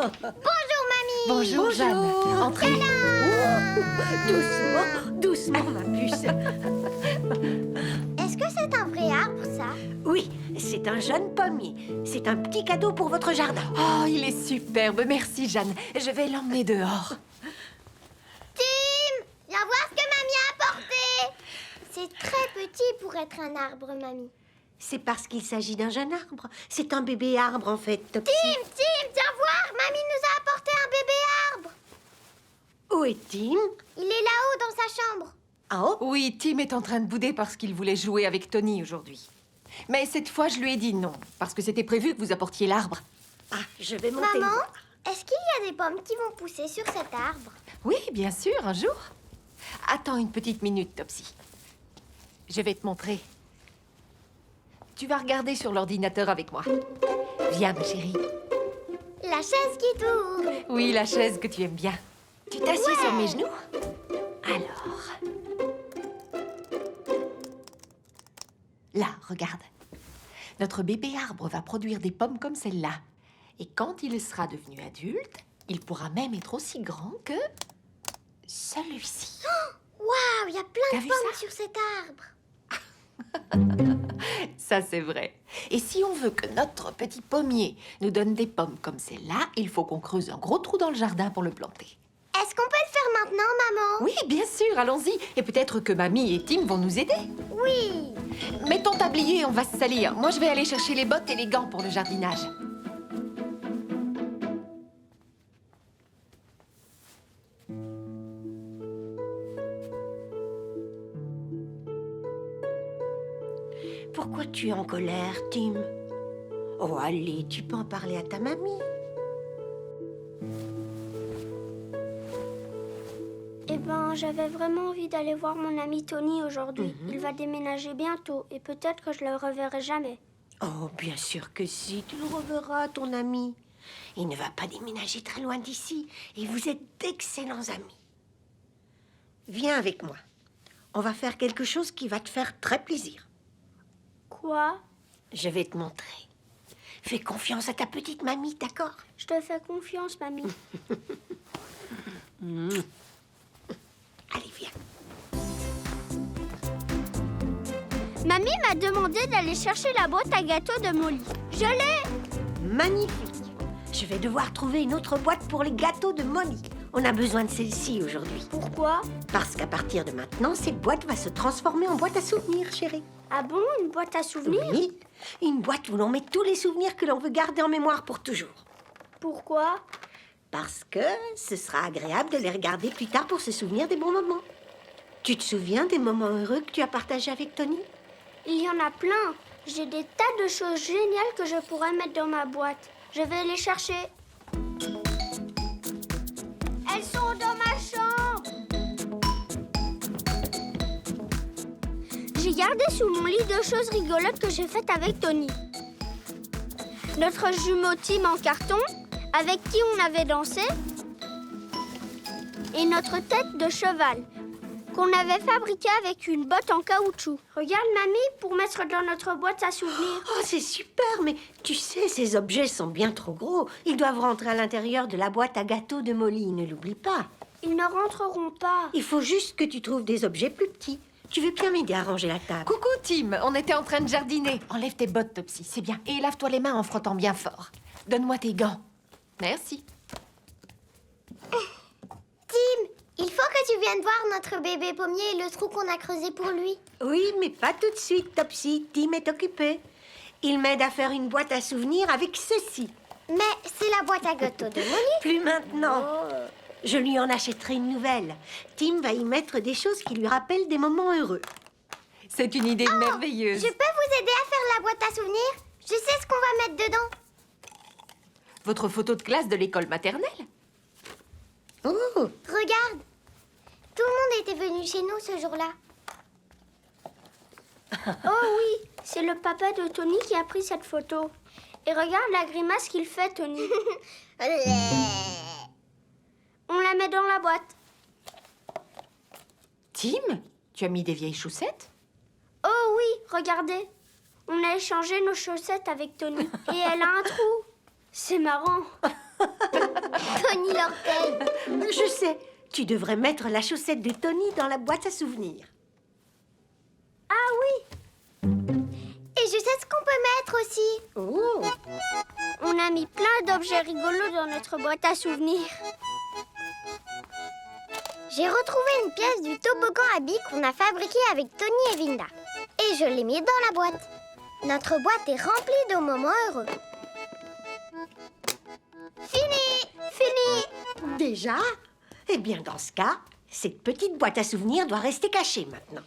Bonjour, mamie. Bonjour, Jeanne. Entrez. Doucement, doucement, ma puce. Est-ce que c'est un vrai arbre, ça? Oui, c'est un jeune pommier. C'est un petit cadeau pour votre jardin. Oh, il est superbe. Merci, Jeanne. Je vais l'emmener dehors. Tim, viens voir ce que mamie a apporté. C'est très petit pour être un arbre, mamie. C'est parce qu'il s'agit d'un jeune arbre. C'est un bébé arbre, en fait, Topsy. Tim, viens voir. Mamie nous a apporté un bébé arbre. Où est Tim? Il est là-haut dans sa chambre. Ah oh? Oui, Tim est en train de bouder parce qu'il voulait jouer avec Tony aujourd'hui. Mais cette fois, je lui ai dit non, parce que c'était prévu que vous apportiez l'arbre. Ah, je vais monter. Maman, le voir. est-ce qu'il y a des pommes qui vont pousser sur cet arbre? Oui, bien sûr, un jour. Attends une petite minute, Topsy. Je vais te montrer. Tu vas regarder sur l'ordinateur avec moi. Viens, ma chérie. La chaise qui tourne. Oui, la chaise que tu aimes bien. Tu t'assieds sur mes genoux? Alors... Là, regarde. Notre bébé arbre va produire des pommes comme celle-là. Et quand il sera devenu adulte, il pourra même être aussi grand que... celui-ci. Waouh, il y a plein T'as de vu pommes ça? sur cet arbre. Ça, c'est vrai. Et si on veut que notre petit pommier nous donne des pommes comme celle-là, il faut qu'on creuse un gros trou dans le jardin pour le planter. Est-ce qu'on peut le faire maintenant, maman? Oui, bien sûr, allons-y. Et peut-être que Mamie et Tim vont nous aider. Oui. Mets ton tablier, on va se salir. Moi, je vais aller chercher les bottes et les gants pour le jardinage. Pourquoi tu es en colère, Tim? Oh, allez, tu peux en parler à ta mamie. Eh ben, j'avais vraiment envie d'aller voir mon ami Tony aujourd'hui. Mhm. Il va déménager bientôt et peut-être que je le reverrai jamais. Oh, bien sûr que si, tu le reverras, ton ami. Il ne va pas déménager très loin d'ici et vous êtes d'excellents amis. Viens avec moi. On va faire quelque chose qui va te faire très plaisir. Quoi? Je vais te montrer. Fais confiance à ta petite mamie, d'accord? Je te fais confiance, mamie. Allez, viens. Mamie m'a demandé d'aller chercher la boîte à gâteaux de Molly. Je l'ai! Magnifique. Je vais devoir trouver une autre boîte pour les gâteaux de Molly. On a besoin de celle-ci aujourd'hui. Pourquoi? Parce qu'à partir de maintenant, cette boîte va se transformer en boîte à souvenirs, chérie. Ah bon, une boîte à souvenirs? Oui, une boîte où l'on met tous les souvenirs que l'on veut garder en mémoire pour toujours. Pourquoi? Parce que ce sera agréable de les regarder plus tard pour se souvenir des bons moments. Tu te souviens des moments heureux que tu as partagés avec Tony? Il y en a plein. J'ai des tas de choses géniales que je pourrais mettre dans ma boîte. Je vais les chercher. Elles sont dans ma chambre. J'ai gardé sous mon lit 2 choses rigolotes que j'ai faites avec Tony. Notre jumeau Tim en carton, avec qui on avait dansé, et notre tête de cheval, qu'on avait fabriquée avec une botte en caoutchouc. Regarde, mamie, pour mettre dans notre boîte à souvenirs. Oh, c'est super, mais tu sais, ces objets sont bien trop gros. Ils doivent rentrer à l'intérieur de la boîte à gâteaux de Molly, ne l'oublie pas. Ils ne rentreront pas. Il faut juste que tu trouves des objets plus petits. Tu veux bien m'aider à ranger la table? Coucou, Tim. On était en train de jardiner. Enlève tes bottes, Topsy, c'est bien. Et lave-toi les mains en frottant bien fort. Donne-moi tes gants. Merci. Tim, il faut que tu viennes voir notre bébé pommier et le trou qu'on a creusé pour lui. Oui, mais pas tout de suite, Topsy. Tim est occupé. Il m'aide à faire une boîte à souvenirs avec ceci. Mais c'est la boîte à gâteaux de Molly. Plus maintenant. Je lui en achèterai une nouvelle. Tim va y mettre des choses qui lui rappellent des moments heureux. C'est une idée merveilleuse. Je peux vous aider à faire la boîte à souvenirs? Je sais ce qu'on va mettre dedans. Votre photo de classe de l'école maternelle? Oh, Regarde, tout le monde était venu chez nous ce jour-là. Oh oui, c'est le papa de Tony qui a pris cette photo. Et regarde la grimace qu'il fait, Tony. On la met dans la boîte. Tim, tu as mis des vieilles chaussettes? Oh oui, regardez. On a échangé nos chaussettes avec Tony. Et elle a un trou. C'est marrant. Tony l'orteil. Je sais, tu devrais mettre la chaussette de Tony dans la boîte à souvenirs. Ah oui. Et je sais ce qu'on peut mettre aussi. Oh, On a mis plein d'objets rigolos dans notre boîte à souvenirs. J'ai retrouvé une pièce du toboggan à billes qu'on a fabriqué avec Tony et Vinda. Et je l'ai mis dans la boîte. Notre boîte est remplie de moments heureux. Fini. déjà? Eh bien, dans ce cas, cette petite boîte à souvenirs doit rester cachée maintenant.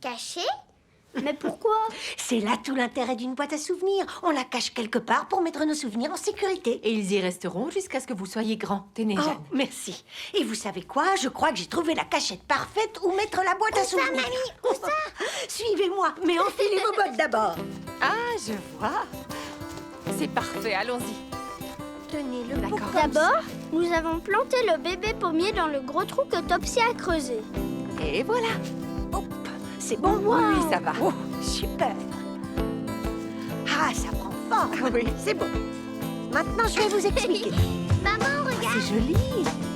Caché? Mais pourquoi? C'est là tout l'intérêt d'une boîte à souvenirs. On la cache quelque part pour mettre nos souvenirs en sécurité. Et ils y resteront jusqu'à ce que vous soyez grand, Téné Oh, Jeanne. merci. Et vous savez quoi? Je crois que j'ai trouvé la cachette parfaite où mettre la boîte à souvenirs. mamie? Où ça? Suivez-moi, mais enfilez vos bottes d'abord. Ah, je vois. C'est parfait, allons-y. Tenez-le D'accord. pour D'abord, nous avons planté le bébé pommier dans le gros trou que Topsy a creusé. Et voilà. Hop, c'est bon. Oui, ça va. Oh, super. Ah, ça prend fort. Oui. C'est bon. Maintenant, je vais vous expliquer. Maman, regarde. C'est joli.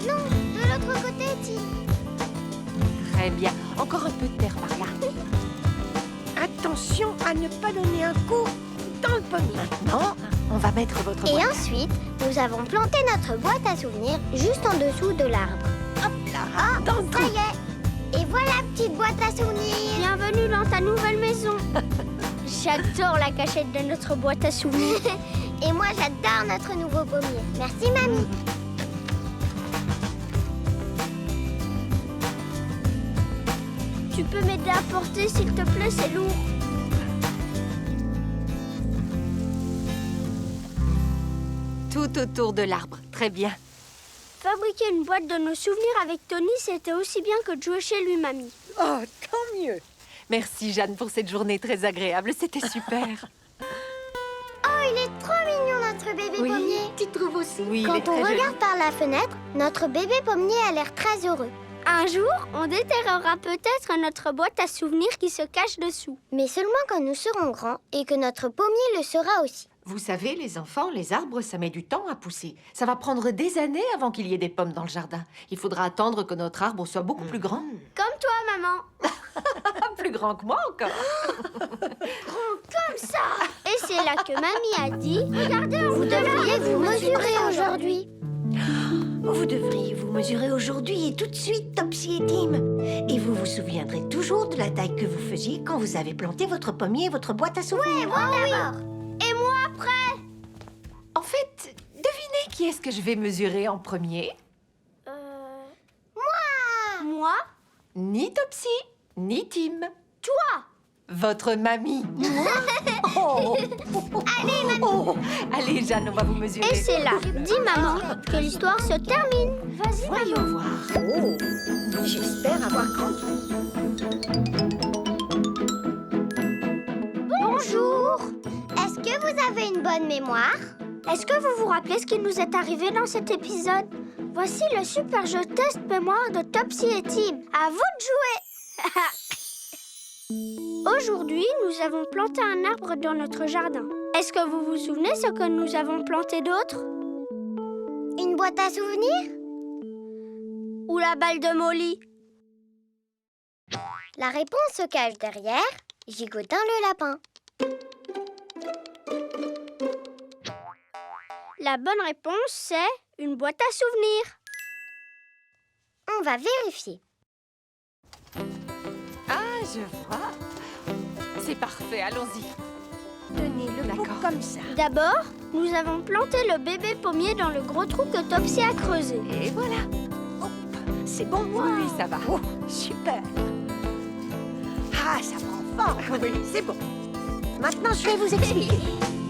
Non, de l'autre côté, Tim. Très bien. Encore un peu de terre par là. Attention à ne pas donner un coup dans le pommier. Maintenant, on va mettre votre Et boîte. ensuite, nous avons planté notre boîte à souvenirs juste en dessous de l'arbre. Hop là, dans le Ça trou. y est. Et voilà, petite boîte à souvenirs. Bienvenue dans ta nouvelle maison. J'adore la cachette de notre boîte à souvenirs. Et moi, j'adore notre nouveau pommier. Merci, mamie. Tu peux m'aider à porter, s'il te plaît, c'est lourd. Tout autour de l'arbre. Très bien. Fabriquer une boîte de nos souvenirs avec Tony, c'était aussi bien que de jouer chez lui, mamie. Oh, tant mieux. Merci, Jeanne, pour cette journée très agréable. C'était super. Oh, il est trop mignon, notre bébé Oui. pommier. Tu trouves aussi? Oui, il est Quand on très joli. regarde par la fenêtre, notre bébé pommier a l'air très heureux. Un jour, on déterrera peut-être notre boîte à souvenirs qui se cache dessous. Mais seulement quand nous serons grands et que notre pommier le sera aussi. Vous savez, les enfants, les arbres, ça met du temps à pousser. Ça va prendre des années avant qu'il y ait des pommes dans le jardin. Il faudra attendre que notre arbre soit beaucoup plus grand. Comme toi, maman. Plus grand que moi encore. Comme ça. Et c'est là que mamie a dit, regardez, Vous devriez vous mesurer aujourd'hui. Vous devriez vous mesurer aujourd'hui et tout de suite, Topsy et Tim. Et vous vous souviendrez toujours de la taille que vous faisiez quand vous avez planté votre pommier et votre boîte à souvenirs. Moi d'abord. Et moi après. En fait, devinez qui est-ce que je vais mesurer en premier? Moi. Ni Topsy, ni Tim. Toi. Votre mamie. Oh. Oh. Allez, Jeanne, on va vous mesurer. Et c'est là, dit maman, que l'histoire se termine. Vas-y, Voyons maman. voir. Oh, j'espère avoir grandi. Bonjour. Est-ce que vous avez une bonne mémoire? Est-ce que vous vous rappelez ce qui nous est arrivé dans cet épisode? Voici le super jeu test mémoire de Topsy et Tim. À vous de jouer. Aujourd'hui, nous avons planté un arbre dans notre jardin. Est-ce que vous vous souvenez ce que nous avons planté d'autre? Une boîte à souvenirs? Ou la balle de Molly? La réponse se cache derrière Gigotin le lapin. La bonne réponse, c'est une boîte à souvenirs. On va vérifier. Ah, je vois. C'est parfait, allons-y. Tenez-le D'accord. comme ça. D'abord, nous avons planté le bébé pommier dans le gros trou que Topsy a creusé. Et voilà. C'est bon. Oui, ça va. Oh, super. Ah, ça prend fort. Oui. C'est bon. Maintenant, je vais vous expliquer.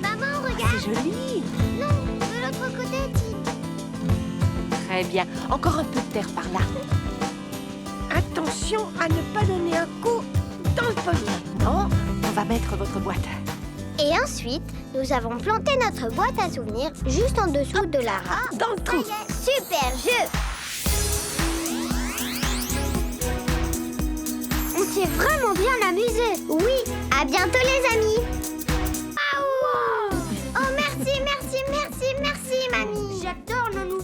Maman, regarde. C'est joli. Non, de l'autre côté, Tim. Très bien. Encore un peu de terre par là. Attention à ne pas donner un coup dans le pommier. Non, on va mettre votre boîte. Et ensuite, nous avons planté notre boîte à souvenirs juste en dessous de l'arbre. Dans le trou. Super jeu! On s'est vraiment bien amusé. Oui, à bientôt les amis! Oh, merci, merci, merci, merci, mamie! J'adore nos nouveaux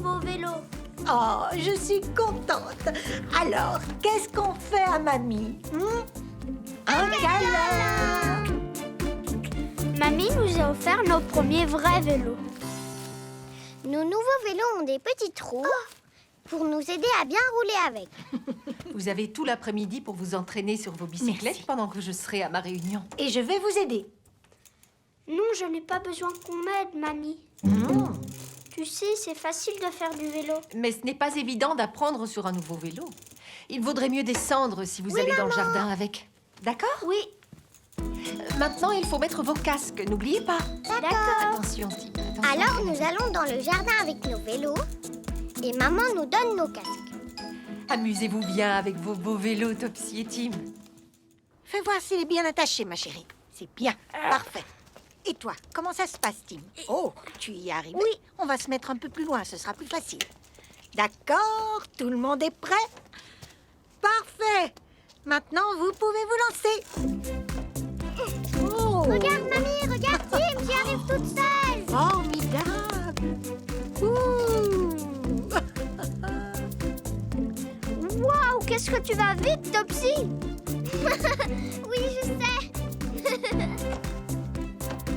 Oh, je suis contente. Alors, qu'est-ce qu'on fait à mamie? Un câlin. Mamie nous a offert nos premiers vrais vélos. Nos nouveaux vélos ont des petits trous pour nous aider à bien rouler avec. Vous avez tout l'après-midi pour vous entraîner sur vos bicyclettes Merci. pendant que je serai à ma réunion. Et je vais vous aider. Non, je n'ai pas besoin qu'on m'aide, mamie. Tu sais, c'est facile de faire du vélo. Mais ce n'est pas évident d'apprendre sur un nouveau vélo. Il vaudrait mieux descendre si vous allez dans le jardin avec. D'accord? Oui, Maintenant, il faut mettre vos casques. N'oubliez pas. d'accord. Attention, Tim. Attention. Alors, nous allons dans le jardin avec nos vélos et maman nous donne nos casques. Amusez-vous bien avec vos beaux vélos, Topsy et Tim. Fais voir s'il est bien attaché, ma chérie. C'est bien, parfait. Et toi, comment ça se passe, Tim? Oh, tu y es arrivé? Oui. On va se mettre un peu plus loin, ce sera plus facile. D'accord, tout le monde est prêt? Parfait. Maintenant, vous pouvez vous lancer. Oh, Regarde, mamie, regarde, Tim, j'y arrive toute seule. formidable. Ouh. Waouh, qu'est-ce que tu vas vite, Topsy! Oui, je sais.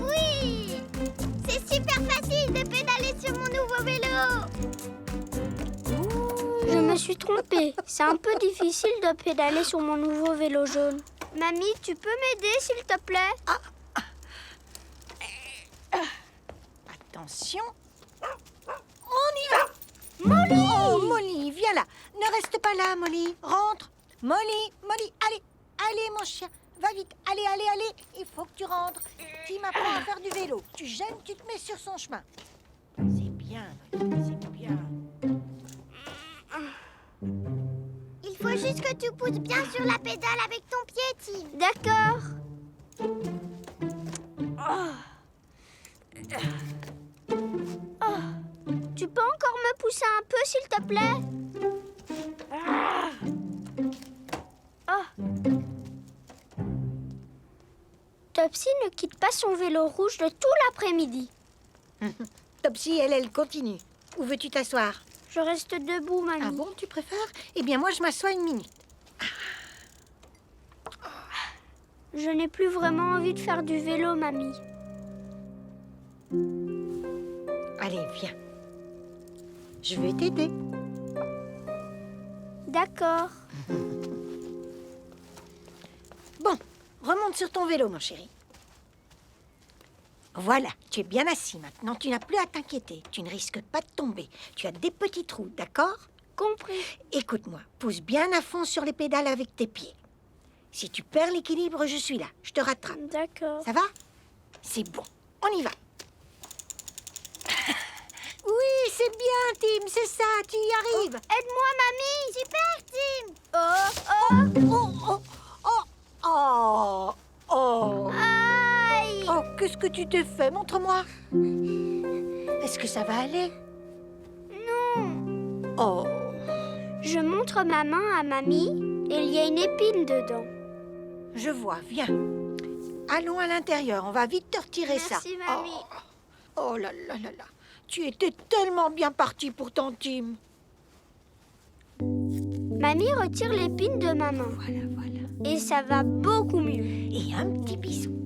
Oui, c'est super facile de pédaler sur mon nouveau vélo. Je me suis trompée. C'est un peu difficile de pédaler sur mon nouveau vélo jaune. Mamie, tu peux m'aider, s'il te plaît? Attention. On y va. Molly! Oh, Molly, viens là. Ne reste pas là, Molly. Rentre. Molly, Molly, allez. Allez, mon chien. Va vite. Allez, allez, allez. Il faut que tu rentres. Tim apprend à faire du vélo. Tu gênes, tu te mets sur son chemin. C'est bien, Molly, c'est bien. Il faut juste que tu pousses bien sur la pédale avec ton pied, Tim. D'accord. Tu peux encore me pousser un peu, s'il te plaît? Topsy ne quitte pas son vélo rouge de tout l'après-midi. Topsy, elle continue. Où veux-tu t'asseoir? Je reste debout, mamie. Ah bon, tu préfères? Eh bien, moi, je m'assois une minute. Je n'ai plus vraiment envie de faire du vélo, mamie. Allez, viens. Je vais t'aider. D'accord. Bon, remonte sur ton vélo, mon chéri. Voilà, tu es bien assis maintenant. Tu n'as plus à t'inquiéter. Tu ne risques pas de tomber. Tu as des petits trous, d'accord? Compris. Écoute-moi, pousse bien à fond sur les pédales avec tes pieds. Si tu perds l'équilibre, je suis là. Je te rattrape. D'accord. Ça va? C'est bon. On y va. Oui, c'est bien, Tim. C'est ça. Tu y arrives. Aide-moi, mamie. Super, Tim. Oh, oh, oh, oh, oh. Aïe! Oh, qu'est-ce que tu te fais? Montre-moi. Est-ce que ça va aller? Non. Oh. Je montre ma main à mamie et il y a une épine dedans. Je vois, viens. Allons à l'intérieur, on va vite te retirer ça. Merci, mamie. Oh là là là là. Tu étais tellement bien parti pourtant, Tim. Mamie retire l'épine de ma main Voilà, voilà. et ça va beaucoup mieux. Et un petit bisou.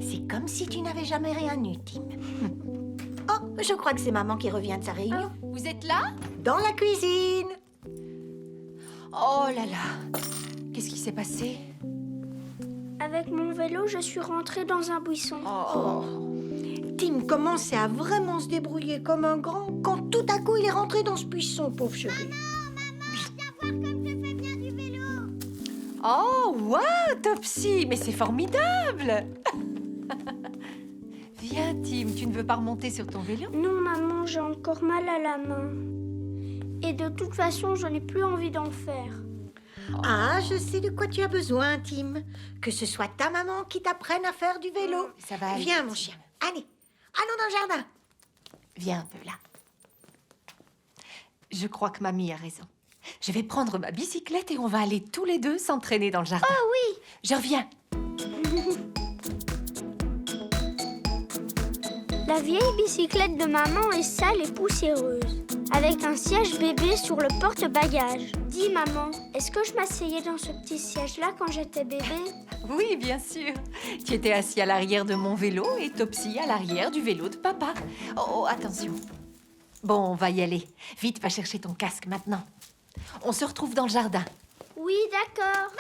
C'est comme si tu n'avais jamais rien eu, Tim. Oh, je crois que c'est maman qui revient de sa réunion. Vous êtes là? Dans la cuisine. Oh là là. Qu'est-ce qui s'est passé? Avec mon vélo, je suis rentrée dans un buisson. Oh. Tim commençait à vraiment se débrouiller comme un grand quand tout à coup il est rentré dans ce buisson, pauvre chéri. Oh, wow, Topsy, mais c'est formidable. Viens, Tim, tu ne veux pas remonter sur ton vélo? Non, maman, j'ai encore mal à la main. Et de toute façon, je n'ai plus envie d'en faire. Ah, je sais de quoi tu as besoin, Tim. Que ce soit ta maman qui t'apprenne à faire du vélo. Ça va aller. Viens, mon chien. Allez, allons dans le jardin. Viens un peu là. Je crois que mamie a raison. Je vais prendre ma bicyclette et on va aller tous les deux s'entraîner dans le jardin. Oh oui! Je reviens. La vieille bicyclette de maman est sale et poussiéreuse. avec un siège bébé sur le porte-bagages. Dis maman, est-ce que je m'asseyais dans ce petit siège-là quand j'étais bébé? Oui, bien sûr. Tu étais assis à l'arrière de mon vélo et Topsy à l'arrière du vélo de papa. Oh, attention. Bon, on va y aller. Vite, va chercher ton casque maintenant. On se retrouve dans le jardin. Oui, d'accord.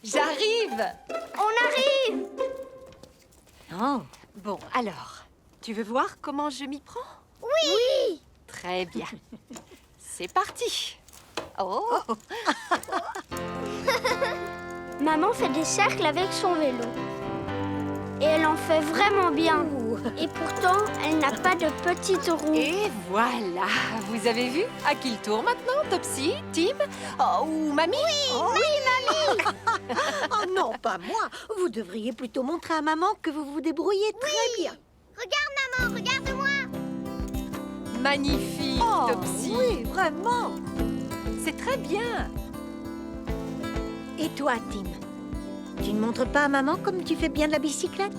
J'arrive! On arrive! Oh, bon, alors, tu veux voir comment je m'y prends? Oui! Très bien. C'est parti. Oh! Maman fait des cercles avec son vélo. Et elle en fait vraiment bien. Et pourtant, elle n'a pas de petites roues. Et voilà! Vous avez vu à qui le tour maintenant? Topsy, Tim ou Mamie? Oh non, pas moi. Vous devriez plutôt montrer à maman que vous vous débrouillez très bien. Regarde, maman, regarde-moi. Magnifique, Topsy! Oui, vraiment. C'est très bien! Et toi, Tim? Tu ne montres pas à maman comme tu fais bien de la bicyclette?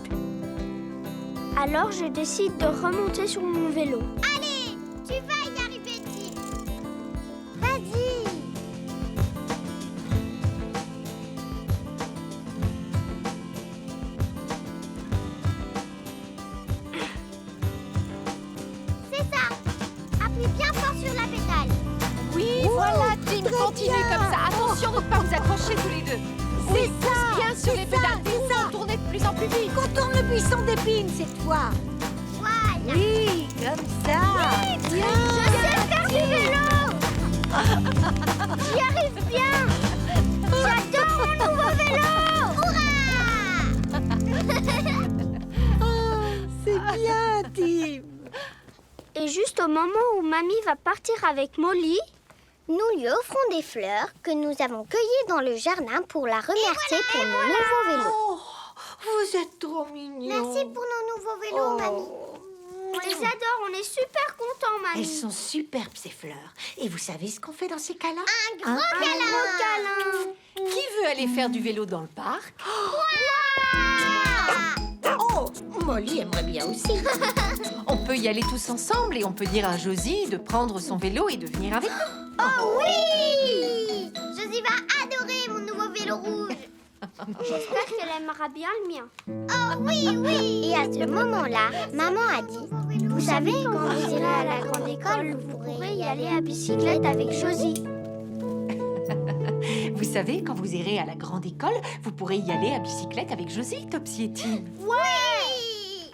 Alors, je décide de remonter sur mon vélo. Allez, tu vas y arriver, Tim. Vas-y. C'est ça. Appuie bien fort sur la pédale. Oui, voilà, Tim, continue comme ça. Attention de ne pas vous accrocher tous les deux. C'est ça. Bien sur les pédales, c'est ça. tournez de plus en plus vite. Contourne le buisson d'épines cette fois. Voilà. Oui, comme ça. Bien. Je sais faire du vélo! J'y arrive bien! J'adore mon nouveau vélo! C'est bien, Tim. Et juste au moment où Mamie va partir avec Molly, Nous lui offrons des fleurs que nous avons cueillies dans le jardin pour la remercier pour nos nouveaux vélos. Oh, vous êtes trop mignons. Merci pour nos nouveaux vélos, mamie. on les adore, on est super contents, Mamie. Elles sont superbes, ces fleurs. Et vous savez ce qu'on fait dans ces cas-là? Un grand Un câlin. gros câlin. Qui veut aller faire du vélo dans le parc? Oh, Molly aimerait bien aussi. On peut y aller tous ensemble et on peut dire à Josie de prendre son vélo et de venir avec nous. Oh oui! Josie va adorer mon nouveau vélo rouge. J'espère qu'elle aimera bien le mien. Oh oui, oui! Et à ce moment-là, maman a dit, vous savez, quand vous irez à la grande école, vous pourrez y aller à bicyclette avec Josie. Vous savez, quand vous irez à la grande école, vous pourrez y aller à bicyclette avec Josie, Topsy et Tim. Oui!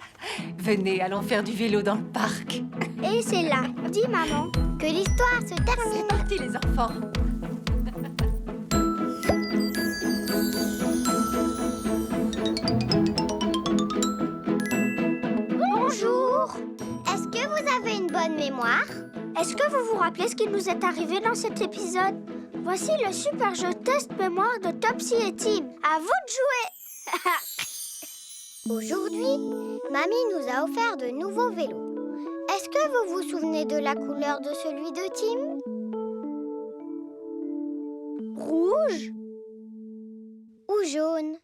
Venez, allons faire du vélo dans le parc. Et c'est là, dit maman. Que l'histoire se termine. C'est parti, les enfants. Bonjour! Est-ce que vous avez une bonne mémoire? Est-ce que vous vous rappelez ce qui nous est arrivé dans cet épisode? Voici le super jeu test mémoire de Topsy et Tim. À vous de jouer! Aujourd'hui, Mamie nous a offert de nouveaux vélos. Est-ce que vous vous souvenez de la couleur de celui de Tim? Rouge? Ou jaune?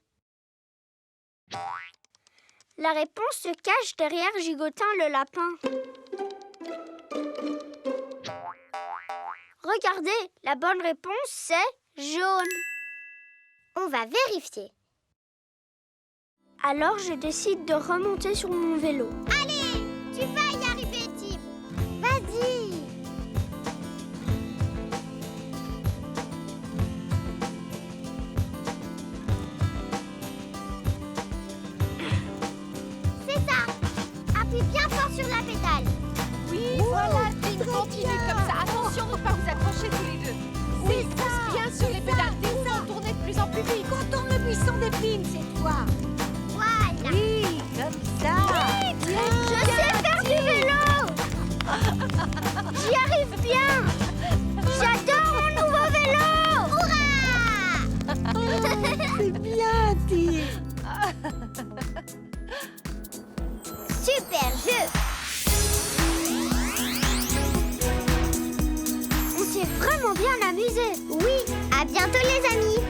La réponse se cache derrière Gigotin le lapin. Regardez, la bonne réponse c'est jaune. On va vérifier. Alors je décide de remonter sur mon vélo. Allez, tu vas y arriver, Tim. Vas-y. C'est ça. Appuie bien fort sur la pédale. Oui, voilà, Tim, continue comme ça. Attention de ne pas vous accrocher tous les deux. Oui, pousse bien sur les pédales. Tournez de plus en plus vite. Contourne le buisson d'épines cette fois. Voilà. Oui, comme ça. Je sais faire du vélo. J'y arrive bien. J'adore mon nouveau vélo. C'est bien, Tim. Super jeu. On s'est vraiment bien amusé. Oui, à bientôt les amis.